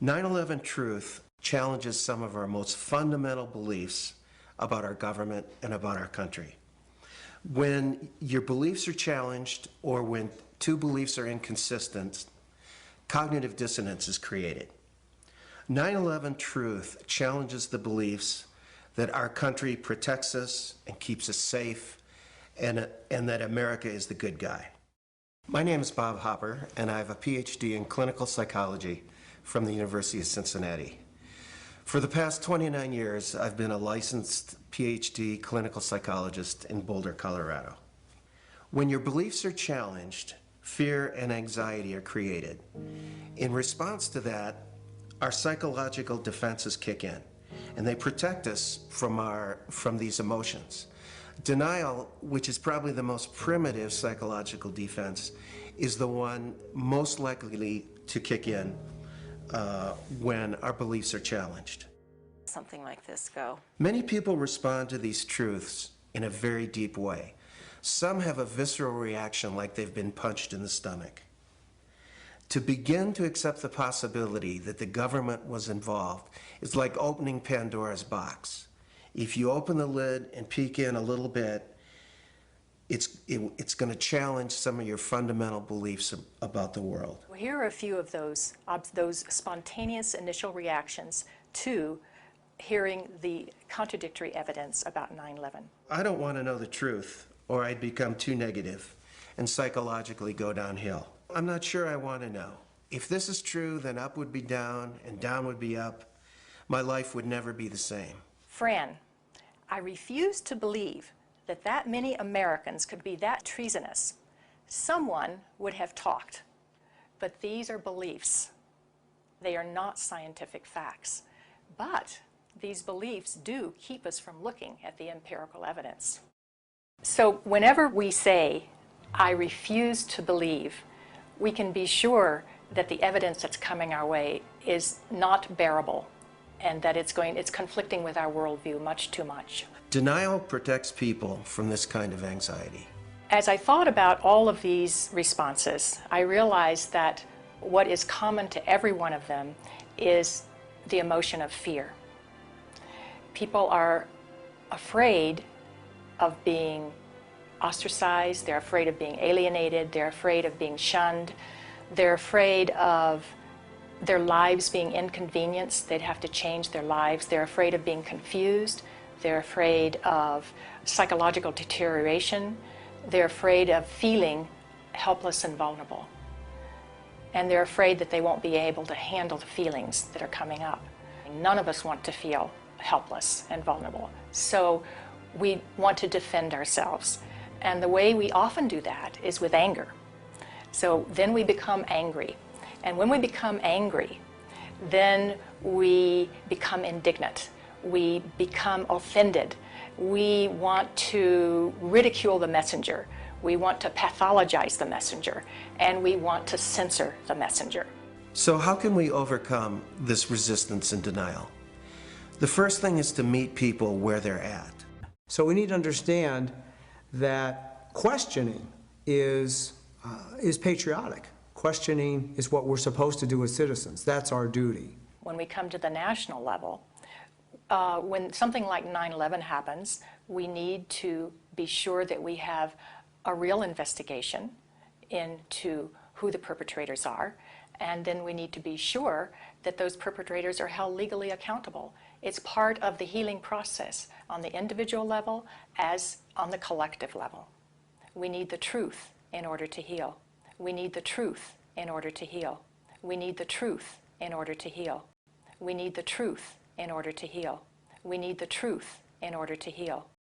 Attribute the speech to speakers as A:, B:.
A: 9/11 Truth challenges some of our most fundamental beliefs about our government and about our country. When your beliefs are challenged or when two beliefs are inconsistent, cognitive dissonance is created. 9/11 Truth challenges the beliefs that our country protects us and keeps us safe and that America is the good guy. My name is Bob Hopper, and I have a PhD in clinical psychology from the University of Cincinnati. For the past 29 years, I've been a licensed PhD clinical psychologist in Boulder, Colorado. When your beliefs are challenged, fear and anxiety are created. In response to that, our psychological defenses kick in, and they protect us from these emotions. Denial, which is probably the most primitive psychological defense, is the one most likely to kick in when our beliefs are challenged.
B: Something like this go.
A: Many people respond to these truths in a very deep way. Some have a visceral reaction like they've been punched in the stomach. To begin to accept the possibility that the government was involved is like opening Pandora's box. If you open the lid and peek in a little bit, it's going to challenge some of your fundamental beliefs about the world.
B: Well, here are a few of those spontaneous initial reactions to hearing the contradictory evidence about 9/11.
A: I don't want to know the truth, or I'd become too negative and psychologically go downhill. I'm not sure I want to know. If this is true, then up would be down and down would be up. My life would never be the same.
B: Fran, I refuse to believe that many Americans could be that treasonous. Someone would have talked, but these are beliefs. They are not scientific facts, but these beliefs do keep us from looking at the empirical evidence. So whenever we say, I refuse to believe, we can be sure that the evidence that's coming our way is not bearable and that it's conflicting with our worldview much too much.
A: Denial protects people from this kind of anxiety.
B: As I thought about all of these responses, I realized that what is common to every one of them is the emotion of fear. People are afraid of being ostracized, they're afraid of being alienated, they're afraid of being shunned, they're afraid of their lives being inconvenienced, they'd have to change their lives, they're afraid of being confused, they're afraid of psychological deterioration, they're afraid of feeling helpless and vulnerable, and they're afraid that they won't be able to handle the feelings that are coming up. None of us want to feel helpless and vulnerable, so we want to defend ourselves, and the way we often do that is with anger. So then we become angry, and when we become angry, then we become indignant. We become offended. We want to ridicule the messenger. We want to pathologize the messenger, and we want to censor the messenger.
A: So how can we overcome this resistance and denial? The first thing is to meet people where they're at.
C: So we need to understand that questioning is patriotic. Questioning is what we're supposed to do as citizens. That's our duty.
B: When we come to the national level, when something like 9/11 happens, we need to be sure that we have a real investigation into who the perpetrators are, and then we need to be sure that those perpetrators are held legally accountable. It's part of the healing process on the individual level as on the collective level. We need the truth in order to heal. We need the truth in order to heal. We need the truth in order to heal. We need the truth in order to heal. We need the truth in order to heal.